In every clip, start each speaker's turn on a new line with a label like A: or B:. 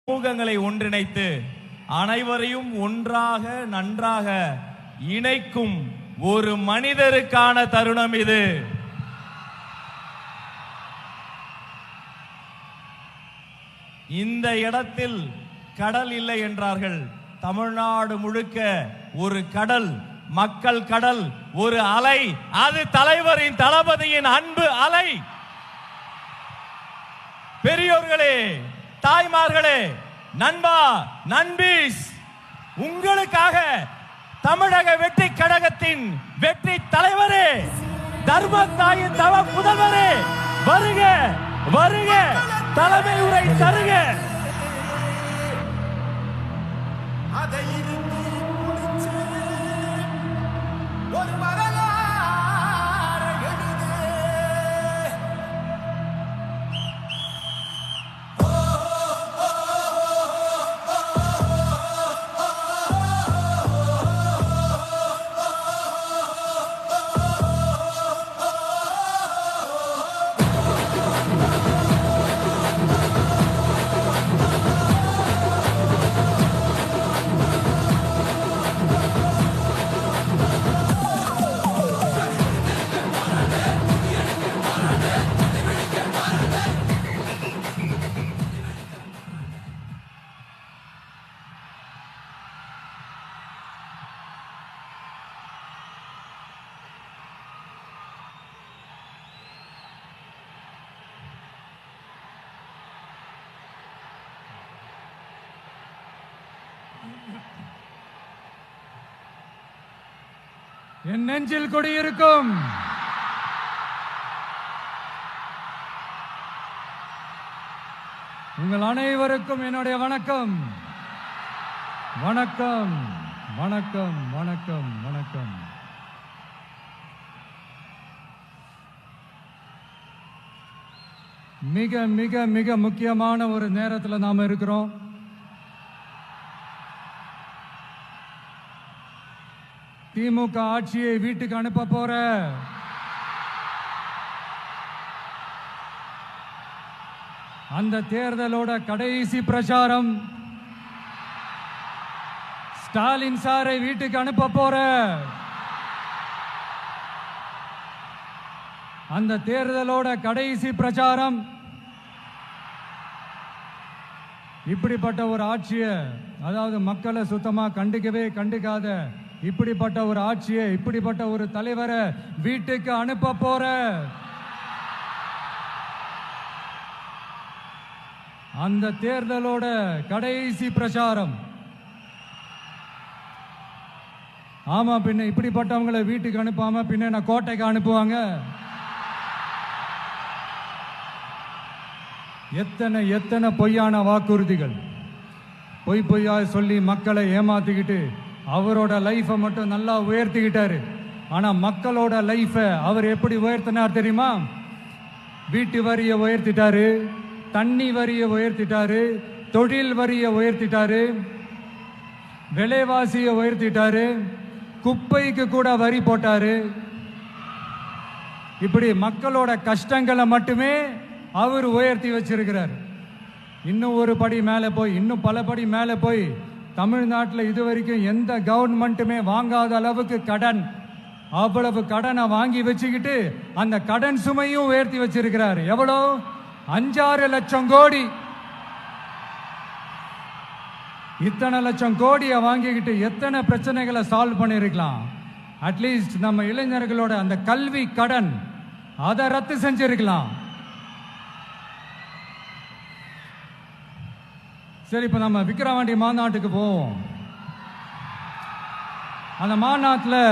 A: சமூகங்களை ஒன்றிணைத்து அனைவரையும் ஒன்றாக நன்றாக இணைக்கும் ஒரு மனிதருக்கான தருணம் இது. இந்த இடத்தில் கடல் இல்லை என்றார்கள். தமிழ்நாடு முழுக்க ஒரு கடல், மக்கள் கடல், ஒரு அலை. அது தலைவரின் தளபதியின் அன்பு அலை. பெரியோர்களே, தாய்மார்களே, நண்பா, நண்பீஸ், உங்களுக்காக தமிழக வெற்றி கழகத்தின் வெற்றி தலைவரே, தர்மத்தாயின் தவ முதல்வரே, வருக வருக, தலைமை உரை தருக.
B: என் நெஞ்சில் குடியிருக்கும் உங்கள் அனைவருக்கும் என்னுடைய வணக்கம். வணக்கம் வணக்கம் வணக்கம் வணக்கம். மிக மிக மிக முக்கியமான ஒரு நேரத்தில் நாம இருக்கிறோம். திமுக ஆட்சியை வீட்டுக்கு அனுப்ப போற அந்த தேர்தலோட கடைசி பிரச்சாரம், ஸ்டாலின் சாரை வீட்டுக்கு அனுப்ப போற அந்த தேர்தலோட கடைசி பிரச்சாரம். இப்படிப்பட்ட ஒரு ஆட்சியை, அதாவது மக்களை சுத்தமா கண்டுக்காத இப்படிப்பட்ட ஒரு ஆட்சியை, இப்படிப்பட்ட ஒரு தலைவரை வீட்டுக்கு அனுப்ப போற அந்த தேர்தலோட கடைசி பிரச்சாரம். ஆமா, பின்ன இப்படிப்பட்டவங்களை வீட்டுக்கு அனுப்பாம பின்ன என்ன கோட்டைக்கு அனுப்புவாங்க? எத்தனை எத்தனை பொய்யான வாக்குறுதிகள், பொய்யா சொல்லி மக்களை ஏமாத்திக்கிட்டு அவரோட லைஃபை மட்டும் நல்லா உயர்த்திக்கிட்டாரு. ஆனா மக்களோட லைஃபை அவர் எப்படி உயர்த்தினார் தெரியுமா? வீட்டு வரியை உயர்த்திட்டாரு, தண்ணி வரியை உயர்த்திட்டாரு, தொழில் வரியை உயர்த்திட்டாரு, விலைவாசியை உயர்த்திட்டாரு, குப்பைக்கு கூட வரி போட்டாரு. இப்படி மக்களோட கஷ்டங்களை மட்டுமே அவர் உயர்த்தி வச்சிருக்கிறார். இன்னும் ஒரு படி மேலே போய், இன்னும் பல படி மேலே போய், தமிழ்நாட்டில் இதுவரைக்கும் எந்த கவர்மெண்ட்டுமே வாங்காத அளவுக்கு கடன், அவ்வளவு கடனை வாங்கி வச்சுக்கிட்டு அந்த கடன் சுமையும் உயர்த்தி வச்சிருக்கிறார். எவ்வளோ? 5-6 லட்சம் கோடி. இத்தனை லட்சம் கோடியை வாங்கிக்கிட்டு எத்தனை பிரச்சனைகளை சால்வ் பண்ணிருக்கலாம். அட்லீஸ்ட் நம்ம இளைஞர்களோட அந்த கல்வி கடன் அதை ரத்து செஞ்சிருக்கலாம். சரி, இப்ப நம்ம விக்கிரவாண்டி மாநாட்டுக்கு போவோம். அந்த மாநாட்டில்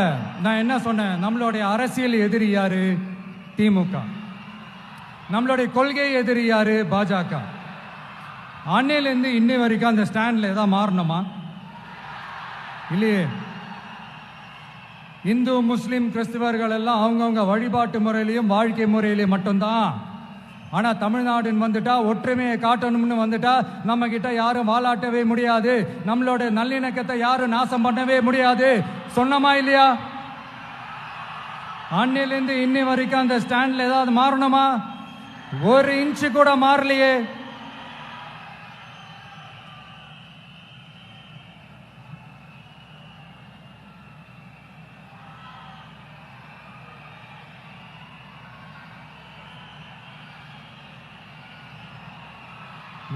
B: நான் என்ன சொன்னேன்? நம்மளுடைய அரசியல் எதிரி யாரு? திமுக. நம்மளுடைய கொள்கை எதிரி யாரு? பாஜக. அன்னையிலேருந்து இன்னை வரைக்கும் அந்த ஸ்டாண்ட்ல ஏதாவது மாறணுமா? இல்லையே. இந்து, முஸ்லிம், கிறிஸ்தவர்கள் எல்லாம் அவங்கவுங்க வழிபாட்டு முறையிலையும் வாழ்க்கை முறையிலையும் மட்டும்தான். ஆனா தமிழ்நாடுன்னு வந்துட்டா, ஒற்றுமையை காட்டணும்னு வந்துட்டா, நம்ம கிட்ட யாரும் வாலாட்டவே முடியாது, நம்மளோட நல்லிணக்கத்தை யாரும் நாசம் பண்ணவே முடியாது. சொன்னமா இல்லையா? அன்னிலிருந்து இன்னி வரைக்கும் அந்த ஸ்டாண்ட்ல ஏதாவது மாறணுமா? ஒரு இன்ச்சு கூட மாறலையே.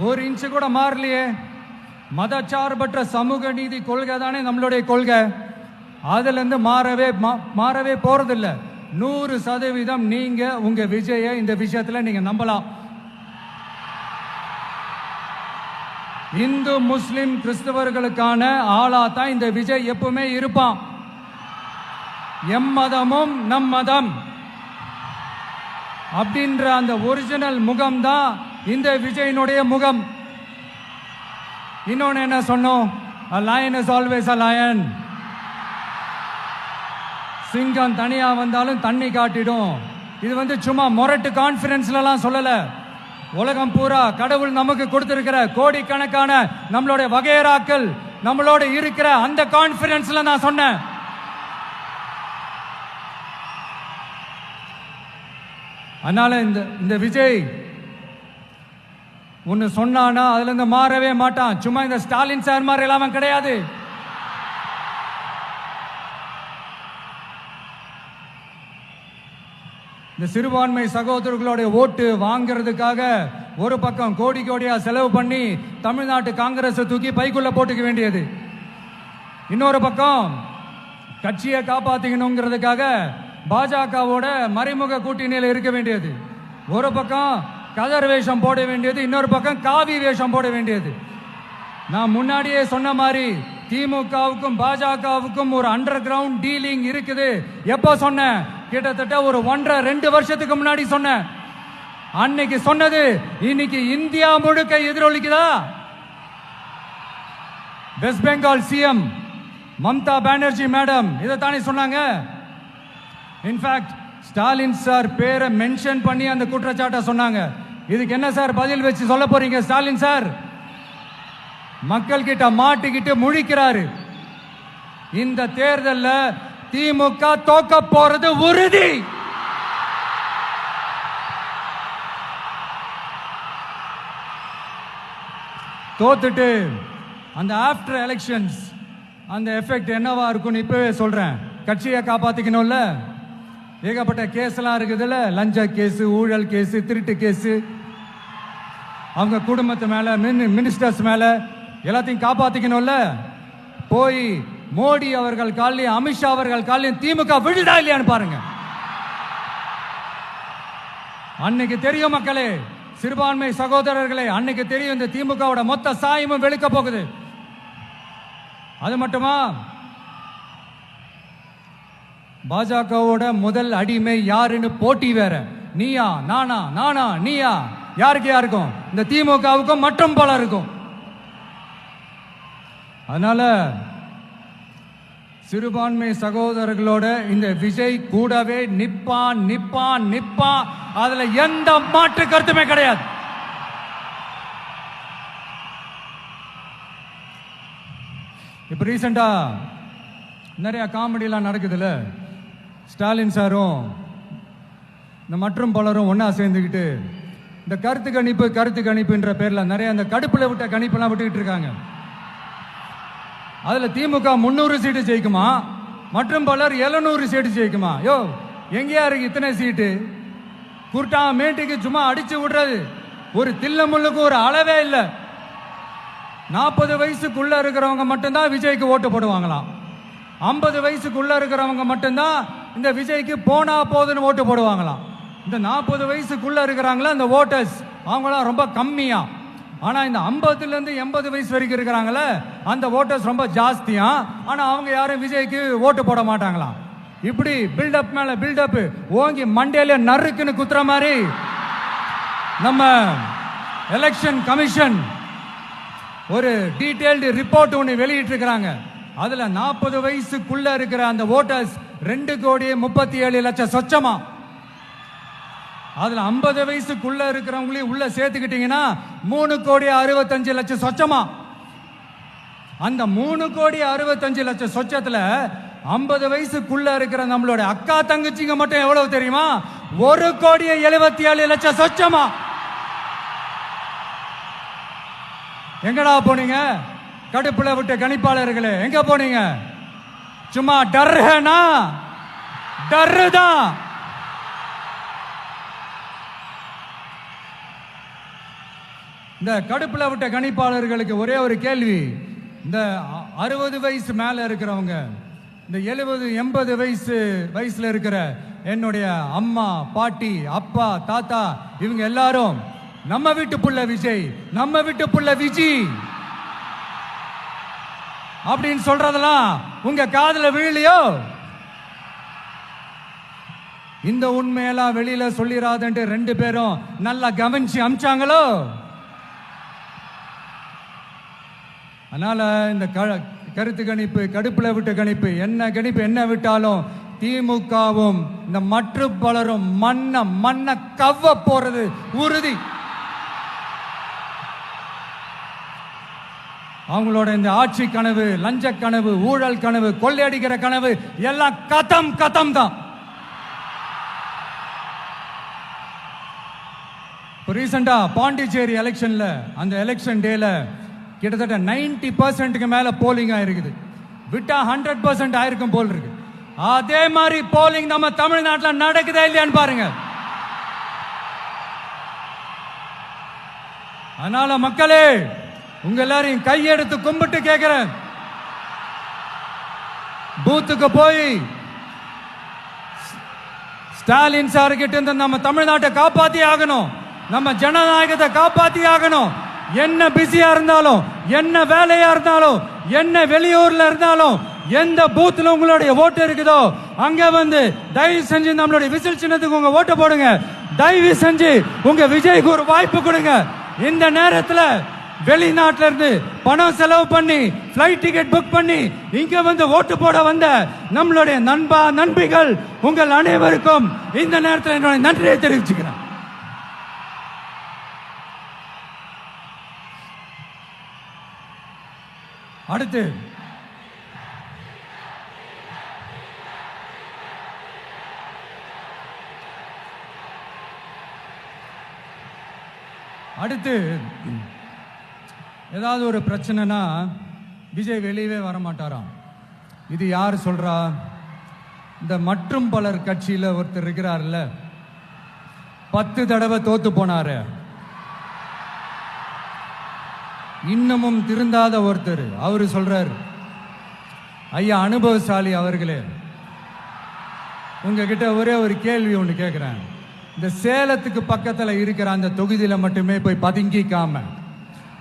B: ஒரு இன்ச்சு கூட மாறலையே. மதச்சார்பற்ற சமூக நீதி கொள்கை தானே நம்மளுடைய கொள்கை. அதுல இருந்து மாறவே போறதில்ல. 100% நீங்க உங்க விஜய இந்த விஷயத்துல நீங்க நம்பலாம். இந்து முஸ்லிம் கிறிஸ்தவர்களுக்கான ஆளா தான் இந்த விஜய் எப்பவுமே இருப்பான். எம்மதமும் நம் மதம் அப்படின்ற அந்த ஒரிஜினல் முகம் தான் இந்த விஜயினுடைய முகம். இன்னொன்னு என்ன சொன்னோம்? A lion is always a lion. சிங்கம் தனியா வந்தாலும் தண்ணி காட்டிடும். இது சும்மா மொரட்டு கான்ஃபரன்ஸ்லாம் சொல்லல. உலகம் பூரா கடவுள் நமக்கு கொடுத்திருக்கிற கோடிக்கணக்கான நம்மளுடைய வகையறாக்கள் நம்மளோட இருக்கிற அந்த கான்ஃபரன்ஸ்ல நான் சொன்னேன். அதனால இந்த விஜய் ஒன்னு சொன்னானா அதுல இருந்து மாறவே மாட்டான். சும்மா இந்த ஸ்டாலின் சார் மாதிரி எல்லாம் கிடையாது. இந்த சிறுபான்மை சகோதரர்களுடைய ஓட்டு வாங்கிறதுக்காக ஒரு பக்கம் கோடி கோடியா செலவு பண்ணி தமிழ்நாட்டு காங்கிரஸ் தூக்கி பைக்குள்ள போட்டுக்க வேண்டியது, இன்னொரு பக்கம் கட்சியை காப்பாத்திக்கணுங்கிறதுக்காக பாஜகவோட மறைமுக கூட்டணியில் இருக்க வேண்டியது, ஒரு பக்கம் கதர் வேஷம் போட வேண்டியது, இன்னொரு பக்கம் காவி வேஷம் போட வேண்டியது. நான் முன்னாடியே சொன்ன மாதிரி திமுகவுக்கும் பாஜகவுக்கும் ஒரு அண்டர் கிரவுண்ட் டீலிங் இருக்குது. எப்போ சொன்னேன்? கிட்டத்தட்ட ஒரு 1.5-2 வருஷத்துக்கு முன்னாடி சொன்னேன். அன்னைக்கு சொன்னது இன்னைக்கு இந்தியா முழுக்க எதிரொலிக்குதா? West Bengal CM Mamata Banerjee madam இதைத்தானே சொன்னாங்க. இன்ஃபேக்ட் ஸ்டாலின் சார் பேரை மென்ஷன் பண்ணி அந்த குற்றச்சாட்டை சொன்னாங்க. இதுக்கு என்ன சார் பதில் வச்சு சொல்ல போறீங்க? ஸ்டாலின் சார் மக்கள் கிட்ட மாட்டிக்கிட்டு முழிக்கிறாரு. இந்த தேர்தலில் திமுக தோக்க போறது உறுதி. தோத்துட்டு அந்த ஆஃப்டர் எலெக்ஷன்ஸ் அந்த எஃபெக்ட் என்னவா இருக்கும்னு இப்பவே சொல்றேன். கட்சியை காப்பாத்திக்கணும்ல, ஏகப்பட்ட கேஸ் எல்லாம் இருக்குதுல்ல, லஞ்ச கேஸ், ஊழல் கேஸ், திருட்டு கேஸ், அவங்க குடும்பத்து மேல, மினிஸ்டர்ஸ் மேல எல்லாத்தையும் காப்பாத்திக்கணும்ல. போய் மோடி அவர்கள் காலையும் அமித்ஷா அவர்கள் காலையும் திமுக விழுதா இல்லையான்னு பாருங்க. அன்னைக்கு தெரியும் மக்களே, சிறுபான்மை சகோதரர்களே, அன்னைக்கு தெரியும் இந்த திமுகவோட மொத்த சாயமும் வெளுக்க போகுது. அது மட்டுமா, பாஜகவோட முதல் அடிமை யாருன்னு போட்டி வேற. நீயா நானா, நானா நீயா, யாருக்கு யாருக்கும், இந்த திமுகவுக்கும் மற்றும் பல இருக்கும். அதனால சிறுபான்மை சகோதரர்களோட இந்த விஜய் கூடவே நிப்பான் நிப்பான் நிப்பான். அதுல எந்த மாற்று கருத்துமே கிடையாது. இப்ப ரீசெண்டா நிறைய காமெடி எல்லாம் நடக்குதுல்ல. ஸ்டாலின் சாரும் இந்த மற்றும் பலரும் ஒன்னா சேர்ந்துக்கிட்டு இந்த கருத்து கணிப்புன்ற பேர்ல நிறைய அந்த கடுப்புல விட்ட கணிப்பெல்லாம் விட்டுக்கிட்டு இருக்காங்க. அதுல திமுக 300 சீட்டு ஜெயிக்குமா, மற்றும் பலர் 700 சீட்டு ஜெயிக்குமா? யோ எங்கேயா இருக்கு இத்தனை சீட்டு? குர்ட்டா மேட்டுக்கு சும்மா அடிச்சு விடுறது. ஒரு தில்லமுள்ளுக்கு ஒரு அளவே இல்லை. 40 வயசுக்குள்ள இருக்கிறவங்க மட்டும்தான் விஜய்க்கு ஓட்டு போடுவாங்களாம். 50 வயசுக்குள்ள இருக்கிறவங்க மட்டும்தான் இந்த விஜய்க்கு போனா போதுன்னு ஓட்டு போடுவாங்களாம். இந்த 40 வயசுக்குள்ள இருக்கிறாங்களா இந்த ஓட்டர்ஸ், அவங்களாம் ரொம்ப கம்மியா. ஆனா இந்த 50ல இருந்து 80 வயசு வரைக்கும் இருக்கிறாங்களே அந்த ஓட்டர்ஸ் ரொம்ப ஜாஸ்தியா. ஆனா அவங்க யாரும் விஜய்க்கு ஓட்டு போட மாட்டாங்களாம். இப்படி பில்டப் மேல பில்டப் ஓங்கி மண்டையில நறுக்குன்னு குத்துற மாதிரி நம்ம எலெக்ஷன் கமிஷன் ஒரு டீடைல்டு ரிப்போர்ட் ஒன்று வெளியிட்டு இருக்கிறாங்க. அதுல 40 வயசுக்குள்ள இருக்கிற அந்த ஓட்டர்ஸ் 2,37,00,000 சொச்சமா. அதுல 50 வயசுக்குள்ள இருக்கிறவங்களையும் உள்ள சேர்த்துக்கிட்டீங்கன்னா 3,65,00,000 சொச்சமா. அந்த 3,65,00,000 சொச்சத்துல 50 வயசுக்குள்ள இருக்கிற நம்மளோட அக்கா தங்கச்சிங்க மட்டும் எவ்வளவு தெரியுமா? 1,77,00,000 சொச்சமா. எங்கடா போனீங்க கடுப்புல விட்ட கணிப்பாளர்களே? எங்க போனீங்க? சும்மா டர்னா டர்தான். இந்த கடுப்புல விட்ட கணிப்பாளர்களுக்கு ஒரே ஒரு கேள்வி. இந்த 60 வயசு மேல இருக்கிறவங்க, இந்த 70 80 வயசுல இருக்கிற என்னுடைய அம்மா, பாட்டி, அப்பா, தாத்தா, இவங்க எல்லாரும் நம்ம வீட்டு புள்ள விஜய், நம்ம வீட்டு புள்ள விஜி அப்படின்னு சொல்றதெல்லாம் உங்க காதுல விழலையோ? இந்த உண்மையெல்லாம் வெளியில சொல்லிராதன்ட்டு 2 பேரும் நல்லா கவனிச்சு அமிச்சாங்களோ? அதனால இந்த கருத்து கணிப்பு, கடுப்புல விட்ட கணிப்பு, என்ன கணிப்பு என்ன விட்டாலும் திமுகவும் இந்த மற்ற பலரும் மண்ண கவ்வ போறது உறுதி. அவங்களோட இந்த ஆட்சி கனவு, லஞ்ச கனவு, ஊழல் கனவு, கொள்ளையடிக்கிற கனவு எல்லாம் கதம் தான். ரீசெண்டா பாண்டிச்சேரி எலெக்ஷன்ல, அந்த எலெக்ஷன் டேல கிட்டத்தட்ட 90% மேல போலிங் ஆயிருக்குது. விட்டா 100% ஆயிருக்கும் போல் இருக்கு. அதே மாதிரி போலிங் நம்ம தமிழ்நாட்டில் நடக்குதா இல்லையான்னு பாருங்க. அதனால மக்களே, உங்க எல்லாரையும் கையெடுத்து கும்பிட்டு கேட்கிறேன், பூத்துக்கு போய் ஸ்டாலின் சார் கிட்ட இருந்து நம்ம தமிழ்நாட்டை காப்பாத்தி ஆகணும், நம்ம ஜனநாயகத்தை காப்பாத்தி ஆகணும். என்ன பிஸியா இருந்தாலும், என்ன வேலையா இருந்தாலும், என்ன வெளியூர்ல இருந்தாலும், எந்த பூத்துல உங்களுடைய ஓட்டு இருக்குதோ அங்க வந்து தயவு செஞ்சு நம்மளுடைய விசில் சின்னத்துக்கு உங்க ஓட்டு போடுங்க. தயவு செஞ்சு உங்க விஜய்க்கு ஒரு வாய்ப்பு கொடுங்க. இந்த நேரத்தில் வெளிநாட்டில இருந்து பணம் செலவு பண்ணி பிளைட் டிக்கெட் புக் பண்ணி இங்க வந்து ஓட்டு போட வந்த நம்மளுடைய நண்பிகள் உங்கள் அனைவருக்கும் இந்த நேரத்தில் என்னுடைய நன்றியை தெரிவிச்சுக்கிறேன். அடுத்து ஏதாவது ஒரு பிரச்சனைனா விஜய் வெளியவே வரமாட்டாராம். இது யார் சொல்றா? இந்த மற்றும் பலர் கட்சியில் ஒருத்தர் இருக்கிறார்ல, 10 தடவை தோத்து போனாரு, இன்னமும் திருந்தாத ஒருத்தர், அவரு சொல்றாரு, ஐயா அனுபவசாலி அவர்களே, உங்ககிட்ட ஒரே ஒரு கேள்வி ஒன்று கேட்கிறேன். இந்த சேலத்துக்கு பக்கத்தில் இருக்கிற அந்த தொகுதியில மட்டுமே போய் பதுங்கிக்காம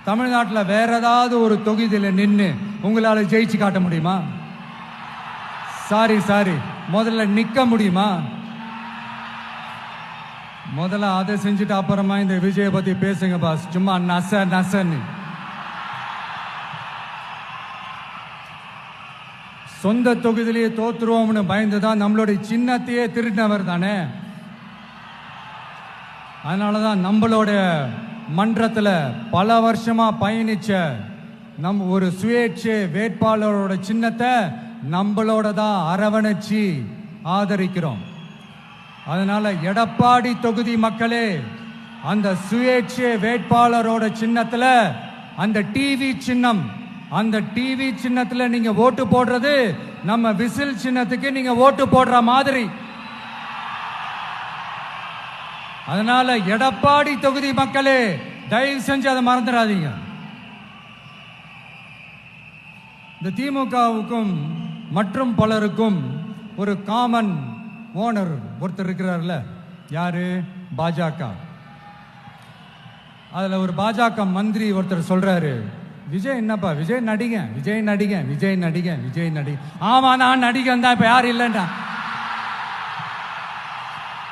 B: தமிழ்நாட்டில் வேற ஏதாவது ஒரு தொகுதியில் நின்று உங்களால ஜெயிச்சு காட்ட முடியுமா? சாரி, முதல்ல நிக்க முடியுமா? முதல்ல அதை செஞ்சுட்டு அப்புறமா இந்த விஜய பத்தி பேசுங்க பாஸ். சும்மா நசன்னு சொந்த தொகுதியிலேயே தோத்துருவோம்னு பயந்துதான் நம்மளுடைய சின்னத்தையே திருடினவர் தானே. அதனாலதான் நம்மளோட மன்றத்தில் பல வருஷமா பயணிச்ச நம் ஒரு சுயேட்சை வேட்பாளரோட சின்னத்தை நம்மளோட தான் அரவணைச்சி ஆதரிக்கிறோம். அதனால எடப்பாடி தொகுதி மக்களே, அந்த சுயேட்சை வேட்பாளரோட சின்னத்துல அந்த டிவி சின்னம், அந்த டிவி சின்னத்துல நீங்க ஓட்டு போடுறது நம்ம விசில் சின்னத்துக்கு நீங்க ஓட்டு போடுற மாதிரி. அதனால எடப்பாடி தொகுதி மக்களே, தயவு செஞ்சு அதை மறந்துடாதீங்க. இந்த திமுகவுக்கும் மற்றும் பலருக்கும் ஒரு காமன் ஓனர் ஒருத்தர் இருக்கிறார்ல, யாரு? பாஜக. அதுல ஒரு பாஜக மந்திரி ஒருத்தர் சொல்றாரு, விஜய் என்னப்பா, விஜய் நடிகன். ஆமா, நான் நடிகன் தான், இப்ப யாரு இல்லைன்றா.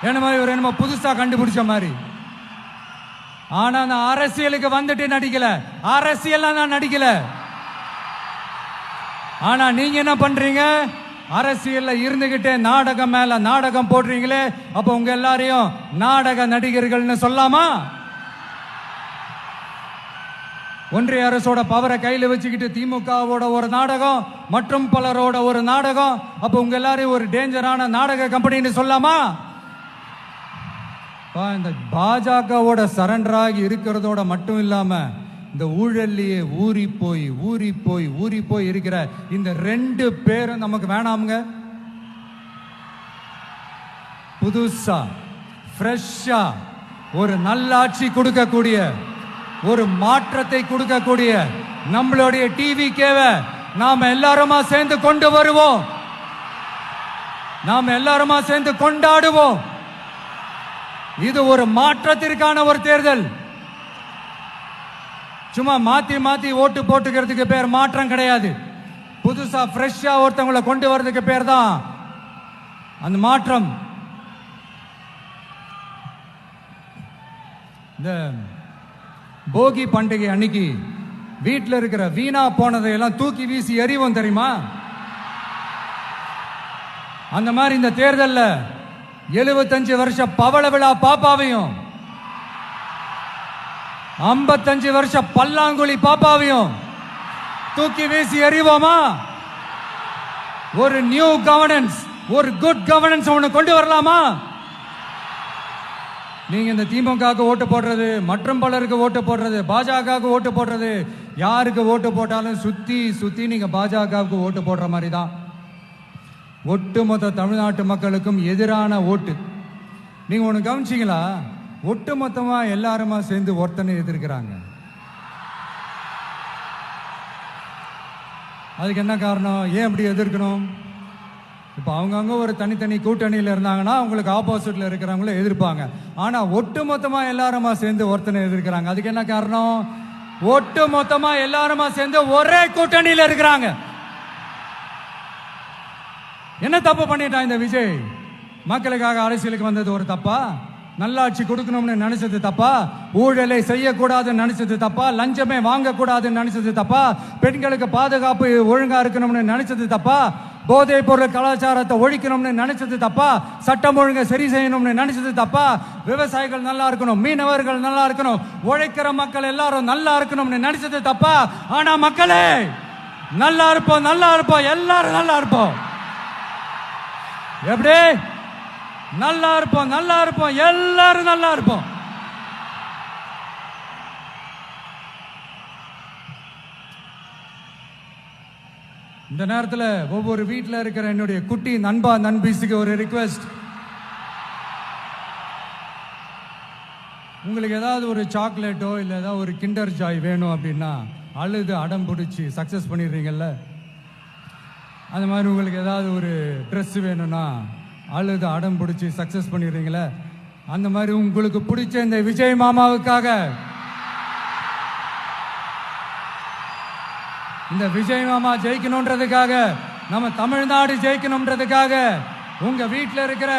B: என்னமோ புதுசா கண்டுபிடிச்ச மாதிரி. ஆனா நான் அரசியலுக்கு வந்துட்டு நடிக்கல, அரசியல் நான் நடிக்கல. ஆனா நீங்க என்ன பண்றீங்க? அரசியல்ல இருந்துகிட்டே நாடகம் மேல நாடகம் போடுறீங்களே, அப்ப உங்க எல்லாரையும் நாடக நடிகர்கள்னு சொல்லாமா? ஒன்றிய அரசோட பவரை கையில வச்சுக்கிட்டு திமுகவோட ஒரு நாடகம், மற்றும் பலரோட ஒரு நாடகம், அப்ப உங்க எல்லாரையும் ஒரு டேஞ்சரான நாடக கம்பெனின்னு சொல்லாமா? இந்த பாஜகவோட சரண்டராகி இருக்கிறதோட மட்டும் இல்லாம இந்த ஊழல்லையே ஊறி போய் இருக்கிற இந்த 2 பேரும் நமக்கு வேணாமுங்க. புதுசா ஃப்ரெஷ்ஷா ஒரு நல்லாட்சி கொடுக்கக்கூடிய ஒரு மாற்றத்தை கொடுக்கக்கூடிய நம்மளுடைய டிவிகேவை நாம எல்லாருமா சேர்ந்து கொண்டு வருவோம். நாம் எல்லாருமா சேர்ந்து கொண்டாடுவோம். இது ஒரு மாற்றத்திற்கான ஒரு தேர்தல். சும்மா மாத்தி மாத்தி ஓட்டு போட்டுக்கிறதுக்கு பேர் மாற்றம் கிடையாது. புதுசா ஃப்ரெஷ்ஷா ஒருத்தவங்களை கொண்டு வர்றதுக்கு பேர் தான் அந்த மாற்றம். இந்த போகி பண்டிகை அன்னைக்கு வீட்டில் இருக்கிற வீணா போனதை எல்லாம் தூக்கி வீசி எறிவோம் தெரியுமா? அந்த மாதிரி இந்த தேர்தல்ல 75 வருஷ பவள விழா பாப்பாவையும் 55 வருஷ பல்லாங்குழி பாப்பாவையும் தூக்கி வீசி எறிவோமா? ஒரு நியூ கவர்னன்ஸ், ஒரு குட் கவர்னன்ஸ் ஒன்று கொண்டு வரலாமா? நீங்க இந்த திமுக ஓட்டு போடுறது, மற்றும் பலருக்கு ஓட்டு போடுறது, பாஜக ஓட்டு போடுறது, யாருக்கு ஓட்டு போட்டாலும் சுத்தி சுத்தி நீங்க பாஜகவுக்கு ஓட்டு போடுற மாதிரி தான். ஒட்டுமொத்த தமிழ்நாட்டு மக்களுக்கும் எதிரான ஓட்டு. நீங்க ஒண்ணு கவனிச்சீங்களா? ஒட்டுமொத்தமா எல்லாருமா சேர்ந்து ஒருத்தனை எதிர்க்கிறாங்க. அதுக்கு என்ன காரணம்? ஏன் அப்படி எதிர்க்கணும்? இப்ப அவங்கவுங்க ஒரு தனித்தனி கூட்டணியில் இருந்தாங்கன்னா அவங்களுக்கு ஆப்போசிட்ல இருக்கிறவங்கள எதிர்ப்பாங்க. ஆனா ஒட்டுமொத்தமா எல்லாருமா சேர்ந்து ஒருத்தனை எதிர்க்கிறாங்க. அதுக்கு என்ன காரணம்? ஒட்டுமொத்தமா எல்லாருமா சேர்ந்து ஒரே கூட்டணியில் இருக்கிறாங்க. என்ன தப்பு பண்ணிட்டான் இந்த விஜய்? மக்களுக்காக அரசியலுக்கு வந்தது ஒரு தப்பா? நல்லாட்சி கொடுக்கணும்னு நினைச்சது தப்பா? ஊழலை செய்யக்கூடாதுன்னு நினைச்சது தப்பா? லஞ்சமே வாங்கக்கூடாதுன்னு நினைச்சது தப்பா? பெண்களுக்கு பாதுகாப்பு ஒழுங்கா இருக்கணும்னு நினைச்சது தப்பா? போதைப் பொருள் கலாச்சாரத்தை ஒழிக்கணும்னு நினைச்சது தப்பா? சட்டம் ஒழுங்கை சரி செய்யணும்னு நினைச்சது தப்பா? விவசாயிகள் நல்லா இருக்கணும், மீனவர்கள் நல்லா இருக்கணும், உழைக்கிற மக்கள் எல்லாரும் நல்லா இருக்கணும்னு நினைச்சது தப்பா? ஆனா மக்களே, நல்லா இருப்போம், நல்லா இருப்போம், எல்லாரும் நல்லா இருப்போம். எப்படி? நல்லா இருப்போம், நல்லா இருப்போம், எல்லாரும் நல்லா இருப்போம். இந்த நேரத்தில் ஒவ்வொரு வீட்டில் இருக்கிற என்னுடைய குட்டி நண்பா நண்பீஸுக்கு ஒரு ரிக்வெஸ்ட். உங்களுக்கு ஏதாவது ஒரு சாக்லேட்டோ இல்லை ஏதாவது ஒரு கிண்டர் ஜாய் வேணும் அப்படின்னா அழுது அடம் பிடிச்சி சக்சஸ் பண்ணிடுறீங்கல்ல. அந்த மாதிரி உங்களுக்கு ஏதாவது ஒரு ட்ரெஸ் வேணும்னா அழுது அடம் பிடிச்சி சக்சஸ் பண்ணிடுறீங்களே. அந்த மாதிரி உங்களுக்கு பிடிச்ச இந்த விஜய் மாமாவுக்காக, இந்த விஜய் மாமா ஜெயிக்கணும்ன்றதுக்காக, நம்ம தமிழ்நாடு ஜெயிக்கணும்ன்றதுக்காக உங்க வீட்டில் இருக்கிற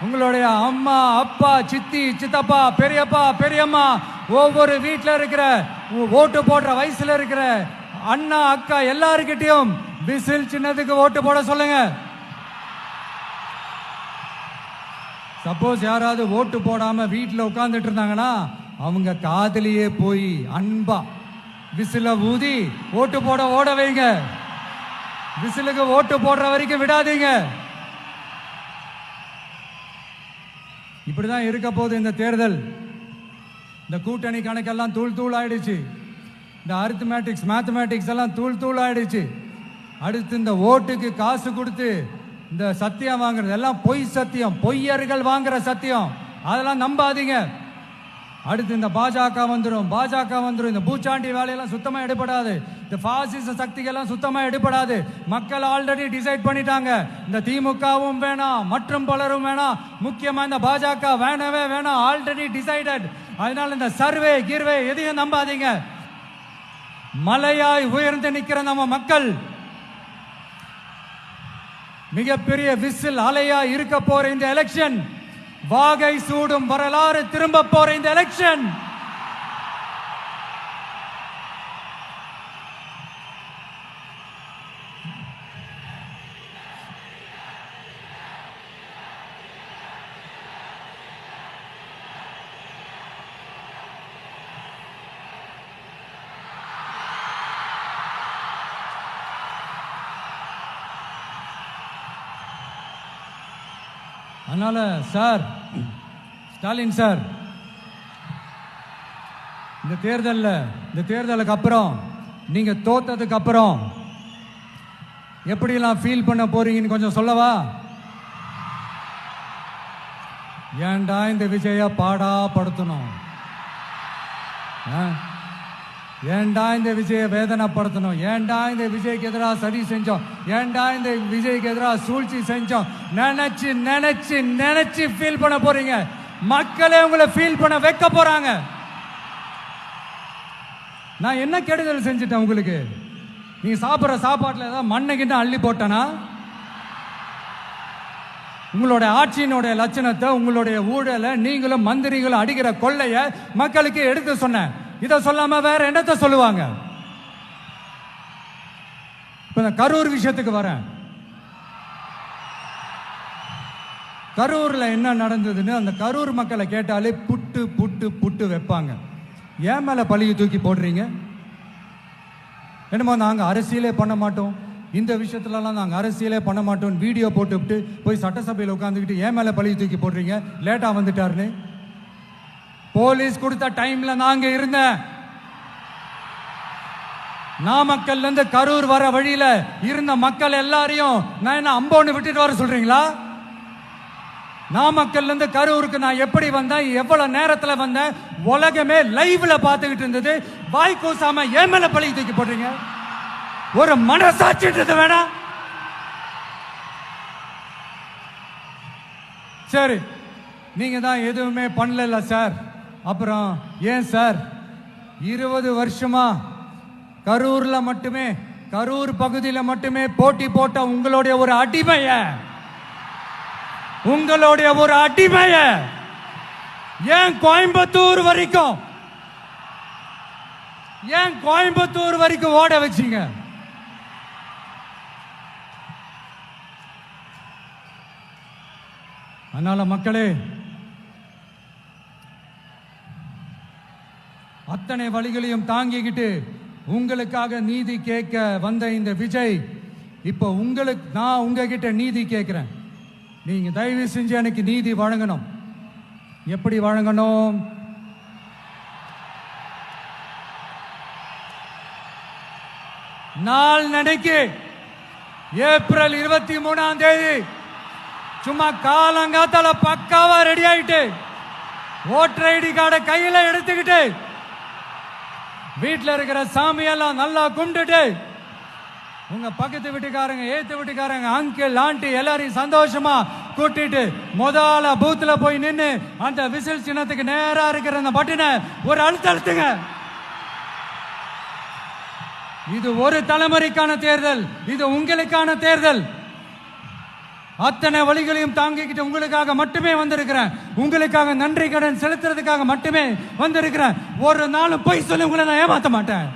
B: உங்களுடைய அம்மா, அப்பா, சித்தி, சித்தப்பா, பெரியப்பா, பெரியம்மா, ஒவ்வொரு வீட்டில் இருக்கிற ஓட்டு போடுற வயசுல இருக்கிற அண்ணா, அக்கா எல்லாருக்கிட்டையும் விசில் சின்னத்துக்கு ஓட்டு போட சொல்லுங்க. சப்போஸ் யாராவது ஓட்டு போடாம வீட்டில் உட்கார்ந்துட்டு இருந்தாங்கன்னா அவங்க காதலியே போய் அன்பா விசில ஊதி ஓட்டு போட ஓட வைங்க. விசிலுக்கு ஓட்டு போடுற வரைக்கும் விடாதீங்க. இப்படிதான் இருக்க போது இந்த தேர்தல். இந்த கூட்டணி கணக்கெல்லாம் தூள் தூள் ஆயிடுச்சு. இந்த அரித்மேட்டிக்ஸ், மேத்தமேட்டிக்ஸ் எல்லாம் தூள் தூள் ஆயிடுச்சு. அடுத்து இந்த ஓட்டுக்கு காசு கொடுத்து இந்த சத்தியம் வாங்குறது எல்லாம் பொய் சத்தியம், பொய்யர்கள் வாங்குற சத்தியம், அதெல்லாம் நம்பாதீங்க. அடுத்து இந்த பாஜக வந்துடும், பாஜக வந்துடும். இந்த பூச்சாண்டி வேலையெல்லாம் சுத்தமா எடுபடாது. இந்த பாசிச சக்திகள்லாம் சுத்தமா எடுபடாது. மக்கள் ஆல்ரெடி டிசைட் பண்ணிட்டாங்க. இந்த திமுகவும் வேணாம், மற்றும் பலரும் வேணாம், முக்கியமா இந்த பாஜக வேணவே வேணாம், ஆல்ரெடி டிசைடட். அதனால இந்த சர்வே கிர்வே எதையும் நம்பாதீங்க. மலையாய் உயர்ந்து நிக்கிற நம்ம மக்கள் மிகப்பெரிய விசில் அலையா இருக்க போற இந்த எலெக்ஷன், வாகை சூடும் வரலாறு திரும்ப போற இந்த எலெக்ஷன், அதனால சார், ஸ்டாலின் சார், இந்த தேர்தலுக்கு அப்புறம் நீங்க தோத்ததுக்கு அப்புறம் எப்படிலாம் ஃபீல் பண்ண போறீங்கன்னு கொஞ்சம் சொல்லவா? ஏன்டா இந்த விஜய பாடா படுத்தணும்? ஏன்டா இந்த விஜயை வேதனைப்படுத்தணும், ஏன்டா இந்த விஜய்க்கு எதிராக சதி செஞ்சோம், ஏன்டா இந்த விஜய்க்கு எதிராக சூழ்ச்சி செஞ்சோம் நினைச்சு நினைச்சு நினைச்சு ஃபீல் பண்ண போறீங்க. மக்களே உங்களை ஃபீல் பண்ண வைக்க போறாங்க. நான் என்ன கெடுதல் செஞ்சுட்டேன் உங்களுக்கு? நீங்க சாப்பிட்ற சாப்பாட்டில் ஏதாவது மண்ணை அள்ளி போட்டனா? உங்களுடைய ஆட்சியினுடைய லட்சணத்தை, உங்களுடைய ஊழலை, நீங்களும் மந்திரிகளும் அடிக்கிற கொள்ளைய மக்களுக்கு எடுத்து சொன்னேன். இதை சொல்லாம வேற என்னத்தை சொல்லுவாங்க? இப்ப கரூர் விஷயத்துக்கு வரேன். கரூர்ல என்ன நடந்ததுன்னு அந்த கரூர் மக்களை கேட்டாலே புட்டு புட்டு புட்டு வைப்பாங்க. ஏன் மேல பழிய தூக்கி போடுறீங்க? என்னமோ நாங்க அரசியலே பண்ண மாட்டோம், இந்த விஷயத்துலலாம் நாங்கள் அரசியலே பண்ண மாட்டோம், வீடியோ போட்டுவிட்டு போய் சட்டசபையில் உட்காந்துக்கிட்டு ஏன் மேலே பழிய தூக்கி போடுறீங்க? லேட்டாக வந்துட்டாருன்னு போலீஸ் கொடுத்த டைம்ல நாங்க இருந்தேன். நாமக்கல்ல இருந்து கரூர் வர வழியில இருந்த மக்கள் எல்லாரையும் நான் என்ன அம்போன்னு விட்டுட்டு வர சொல்றீங்களா? நாமக்கல்ல இருந்து கரூருக்கு நான் எப்படி வந்தேன், எவ்வளவு நேரத்தில் வந்தேன், உலகமே லைவ்ல பார்த்துக்கிட்டு இருந்தது. வாய் கூசாம ஏன் மேல பழிய தூக்கி போடுறீங்க? ஒரு மனசாட்சின்றது வேணாம்? சரி, நீங்க தான் எதுவுமே பண்ணல சார். அப்புறம் ஏன் சார் 20 வருஷமா கரூர்ல மட்டுமே, கரூர் பகுதியில் மட்டுமே போட்டி போட்ட உங்களுடைய ஒரு அடிமைய, உங்களுடைய ஒரு அடிமைய ஏன் கோயம்புத்தூர் வரைக்கும், ஏன் கோயம்புத்தூர் வரைக்கும் ஓட வச்சீங்க? அதனால மக்களே, அத்தனை வழிகளையும் தாங்கிக்கிட்டு உங்களுக்காக நீதி கேட்க வந்த இந்த விஜய், இப்ப உங்களுக்கு நான் உங்ககிட்ட நீதி கேட்கிறேன். நீங்க தயவு செஞ்சு எனக்கு நீதி வழங்கணும். எப்படி வழங்கணும்? நாள் நடைக்கு ஏப்ரல் 23ஆம் தேதி சும்மா காலங்காத்தால பக்காவா ரெடி ஆயிட்டு, ஓட்டர் ஐடி கார்டை கையில எடுத்துக்கிட்டு, வீட்டில் இருக்கிற சாமியெல்லாம் நல்லா கும்பிட்டுட்டு, உங்க பக்கத்து வீட்டுக்காரங்க, ஏத்து வீட்டுக்காரங்க, அங்கிள் ஆண்டி எல்லாரையும் சந்தோஷமா கூட்டிட்டு முதல்ல பூத்துல போய் நின்று அந்த விசில் சின்னத்துக்கு நேரா இருக்கிற அந்த பட்டனை ஒரு அழுத்துங்க. இது ஒரு தலைமுறைக்கான தேர்தல், இது உங்களுக்கான தேர்தல். அத்தனை வழிகளையும் தாங்கிக்கிட்டு உங்களுக்காக மட்டுமே வந்திருக்கிறேன், உங்களுக்காக நன்றி கடன் செலுத்துறதுக்காக மட்டுமே வந்திருக்கிறேன். ஒரு நாளும் பொய் சொல்லி உங்களை நான் ஏமாத்த மாட்டேன்.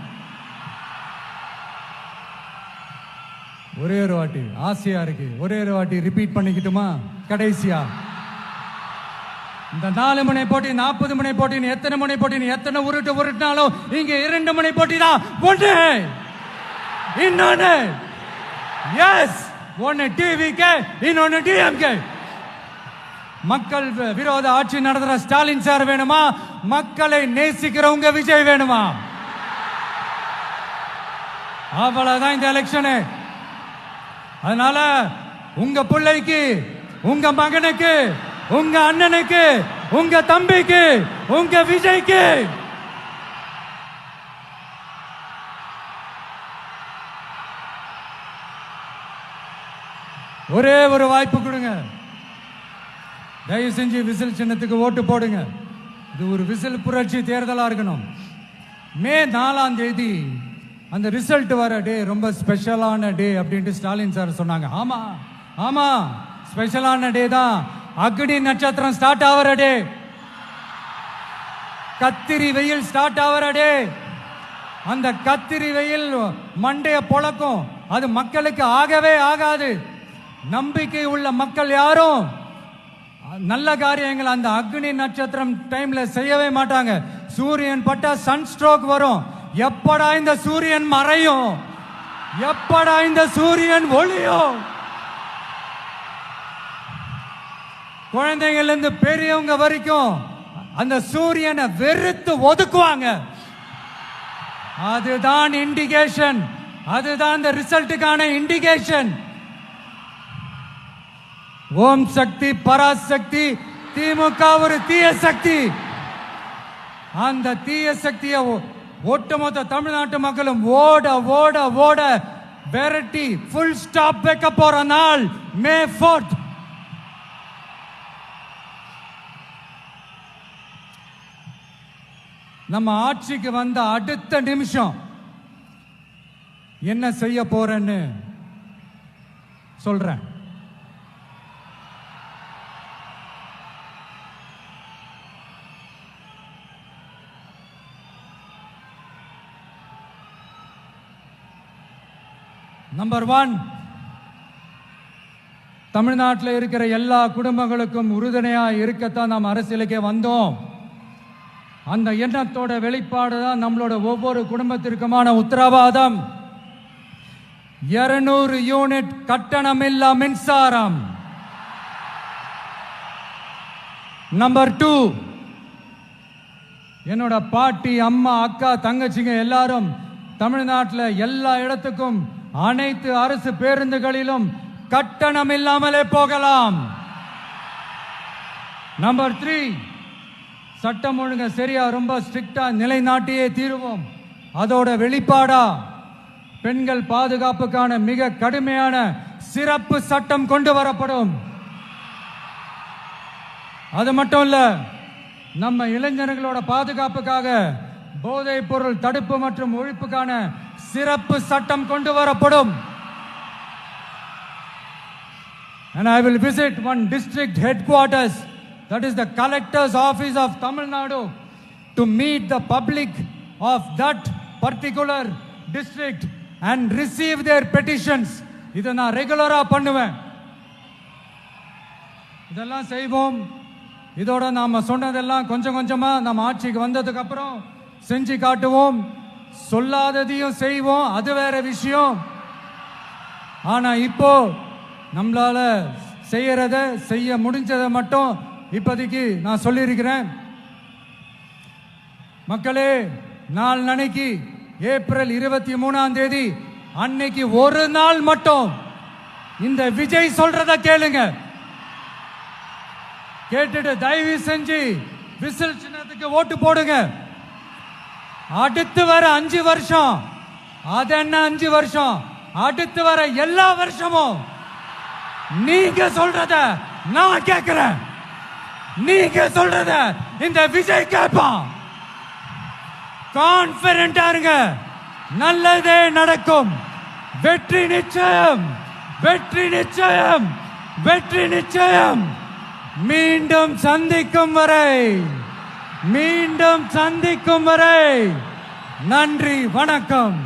B: ஒரே ஒரு வாட்டி ஆசையா இருக்கு, ஒரே ஒரு வாட்டி ரிப்பீட் பண்ணிக்கிட்டுமா? கடைசியா இந்த 4 முனை போட்டி, 40 முனை போட்டி, எத்தனை முனை போட்டி, எத்தனை உருட்டினாலும் இங்க 2 முனை போட்டி தான். ஒன்று இன்னொன்னு, எஸ், ஒன்னு டிவிகே, இன்னொன்னு டிஎம்கே. மக்கள் விரோத ஆட்சி நடத்துற ஸ்டாலின் சார் வேணுமா? மக்களை நேசிக்கிறவங்க விஜய் வேணுமா? அவ்வளவுதான் இந்த எலெக்ஷனு. அதனால உங்க பிள்ளைக்கு, உங்க மகனுக்கு, உங்க அண்ணனுக்கு, உங்க தம்பிக்கு, உங்க விஜய்க்கு ஒரே ஒரு வாய்ப்பு கொடுங்க. தயவு செஞ்சு விசில் சின்னத்துக்கு ஓட்டு போடுங்க. இது ஒரு விசில் புரட்சி தேர்தலா இருக்கணும். மே 4ஆம் தேதி அந்த ரிசல்ட் வர டே ரொம்ப ஸ்பெஷலான டே அப்படின்ட்டு ஸ்டாலின் சார் சொன்னாங்க. ஆமா ஆமா, ஸ்பெஷலான டே தான். அக்னி நட்சத்திரம் ஸ்டார்ட் ஆகிற டே, கத்திரி வெயில் ஸ்டார்ட் ஆகிற டே. அந்த கத்திரி வெயில் மண்டைய பொழக்கும், அது மக்களுக்கு ஆகவே ஆகாது. நம்பிக்கை உள்ள மக்கள் யாரும் நல்ல காரியங்கள் அந்த அக்னி நட்சத்திரம் டைம்ல செய்யவே மாட்டாங்க. சூரியன் பட்டா சன் ஸ்ட்ரோக் வரும். எப்படா இந்த சூரியன் மறையும், எப்படா இந்த சூரியன் ஒளியும்? குழந்தைகள் இருந்து பெரியவங்க வரைக்கும் அந்த சூரியனை வெறுத்து ஒதுக்குவாங்க. அதுதான் இண்டிகேஷன், அதுதான் இந்த ரிசல்ட்டுக்கான இண்டிகேஷன். ஓம் சக்தி பராசக்தி, திமுக ஒரு தீய சக்தி. அந்த தீய சக்தியை ஒட்டுமொத்த தமிழ்நாட்டு மக்களும் ஓட ஓட ஓட விரட்டி ஃபுல் ஸ்டாப் வைக்க போற நாள் மே 4th. நம்ம ஆட்சிக்கு வந்த அடுத்த நிமிஷம் என்ன செய்ய போறேன்னு சொல்றேன். நம்பர் 1, தமிழ்நாட்டில் இருக்கிற எல்லா குடும்பங்களுக்கும் உறுதுணையா இருக்கத்தான் நாம் அரசியலுக்கே வந்தோம். அந்த எண்ணத்தோட வெளிப்பாடு தான் நம்மளோட ஒவ்வொரு குடும்பத்திற்குமான உத்தரவாதம். 200 யூனிட் கட்டணமில்லா மின்சாரம். நம்பர் 2, என்னோட பாட்டி, அம்மா, அக்கா, தங்கச்சிங்க எல்லாரும் தமிழ்நாட்டில் எல்லா இடத்துக்கும் அனைத்து அரசு பேருந்துகளிலும் கட்டணம் இல்லாமலே போகலாம். நம்பர் 3, சட்டம் ஒழுங்கு சரியா ரொம்ப ஸ்ட்ரிக்டா நிலைநாட்டியே தீருவோம். அதோட வெளிப்பாடா பெண்கள் பாதுகாப்புக்கான மிக கடுமையான சிறப்பு சட்டம் கொண்டு வரப்படும். அது மட்டும் இல்ல, நம்ம இளைஞர்களோட பாதுகாப்புக்காக போதைப் பொருள் தடுப்பு மற்றும் ஒழிப்புக்கான சிறப்பு சட்டம் கொண்டு வரப்படும். And I will visit one district headquarters, that is the collector's office of Tamil Nadu, to meet the public of that particular district and receive their petitions. இதை நான் ரெகுலரா பண்ணுவேன். இதெல்லாம் செய்வோம். இதோட நாம சொன்னதெல்லாம் கொஞ்சம் கொஞ்சமா நம்ம ஆட்சிக்கு வந்ததுக்கு அப்புறம் செஞ்சு காட்டுவோம். சொல்லாததையும் செய்வோம், அது வேற விஷயம். ஆனா இப்போ நம்மளால செய்யறத செய்ய முடிஞ்சதை மட்டும் இப்போதைக்கு நான் சொல்லியிருக்கிறேன். மக்களே, நாளைக்கு ஏப்ரல் 23ஆம் தேதி அன்னைக்கு ஒரு நாள் மட்டும் இந்த விஜய் சொல்றத கேளுங்க. கேட்டுட்டு தயவு செஞ்சு விசில் சின்னத்துக்கு ஓட்டு போடுங்க. அடுத்து வர 5 வருஷம், அது என்ன 5 வருஷம், அடுத்து வர எல்லா வருஷமும் நீங்க சொல்றத நான் கேட்கிறேன். நீங்க சொல்றத இந்த விஜய் கேட்பான். கான்பிடென்டா இருங்க, நல்லதே நடக்கும். வெற்றி நிச்சயம், வெற்றி நிச்சயம், வெற்றி நிச்சயம். மீண்டும் சந்திக்கும் வரை, மீண்டும் சந்திக்கும் வரை நன்றி, வணக்கம்.